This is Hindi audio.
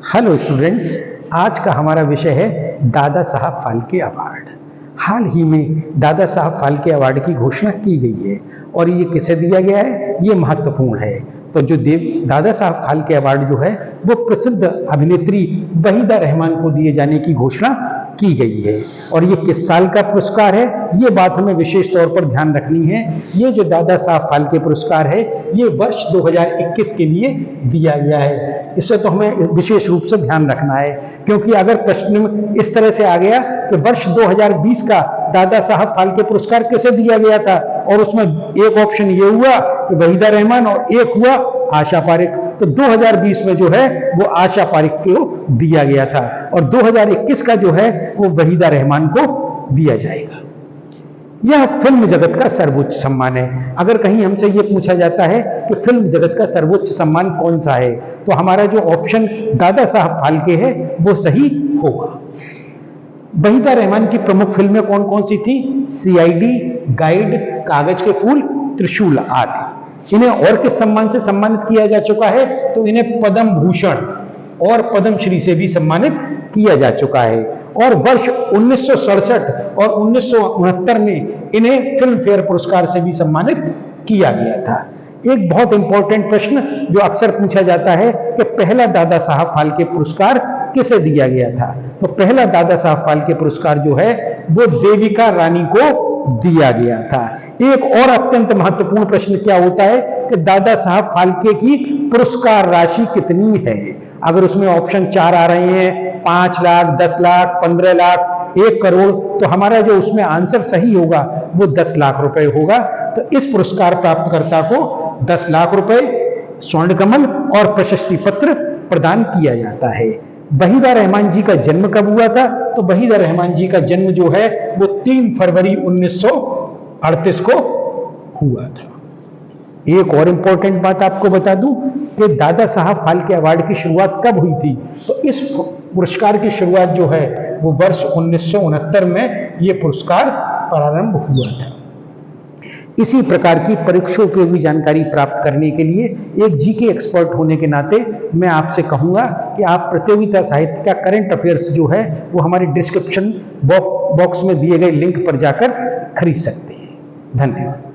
हेलो स्टूडेंट्स, आज का हमारा विषय है दादा साहब फाल्के अवार्ड। हाल ही में दादा साहब फाल्के अवार्ड की घोषणा की गई है और ये किसे दिया गया है, ये महत्वपूर्ण है। तो जो दादा साहब फाल्के अवार्ड जो है वो प्रसिद्ध अभिनेत्री वहीदा रहमान को दिए जाने की घोषणा की गई है। और ये किस साल का पुरस्कार है, ये बात हमें विशेष तौर पर ध्यान रखनी है। ये जो दादा साहब फाल्के पुरस्कार है ये वर्ष 2021 के लिए दिया गया है। इसे तो हमें विशेष रूप से ध्यान रखना है, क्योंकि अगर प्रश्न इस तरह से आ गया कि वर्ष 2020 का दादा साहब फाल्के पुरस्कार किसे दिया गया था और उसमें एक ऑप्शन ये हुआ कि वहीदा रहमान और एक हुआ आशा पारेख, तो 2020 में जो है वो आशा पारेख को दिया गया था और 2021 का जो है वो वहीदा रहमान को दिया जाएगा। यह फिल्म जगत का सर्वोच्च सम्मान है। अगर कहीं हमसे यह पूछा जाता है कि फिल्म जगत का सर्वोच्च सम्मान कौन सा है, तो हमारा जो ऑप्शन दादा साहब फाल्के है वो सही होगा। वहीदा रहमान की प्रमुख फिल्में कौन कौन सी थी? सीआईडी, गाइड, कागज के फूल, त्रिशूल आदि। इन्हें और किस सम्मान से सम्मानित किया जा चुका है? तो इन्हें पद्म भूषण और पद्मश्री से भी सम्मानित किया जा चुका है। और वर्ष 1967 और 1969 में इन्हें फिल्म फेयर पुरस्कार से भी सम्मानित किया गया था। एक बहुत इंपॉर्टेंट प्रश्न जो अक्सर पूछा जाता है कि पहला दादा साहब फाल्के पुरस्कार किसे दिया गया था? तो पहला दादा साहब फाल्के पुरस्कार जो है वो देविका रानी को दिया गया था। एक और अत्यंत महत्वपूर्ण प्रश्न क्या होता है कि दादा साहब फाल्के की पुरस्कार राशि कितनी है? अगर उसमें ऑप्शन 4 आ रहे हैं, 5 लाख, 10 लाख, 15 लाख, 1 करोड़, तो हमारा जो उसमें आंसर सही होगा वो 10 लाख रुपए होगा। तो इस पुरस्कार प्राप्तकर्ता को 10 लाख रुपए, स्वर्ण कमल और प्रशस्ति पत्र प्रदान किया जाता है। वहीदा रहमान जी का जन्म कब हुआ था? तो वहीदा रहमान जी का जन्म जो है वो 3 फरवरी 1938 को हुआ था। एक और इंपॉर्टेंट बात आपको बता दूं कि दादा साहब फाल्के अवार्ड की शुरुआत कब हुई थी? तो इस पुरस्कार की शुरुआत जो है वो वर्ष 1969 में ये पुरस्कार प्रारंभ हुआ था। इसी प्रकार की परीक्षा उपयोगी जानकारी प्राप्त करने के लिए एक जीके एक्सपर्ट होने के नाते मैं आपसे कहूंगा कि आप प्रतियोगिता साहित्य का करंट अफेयर्स जो है वो हमारे डिस्क्रिप्शन बॉक्स में दिए गए लिंक पर जाकर खरीद सकते हैं। धन्यवाद।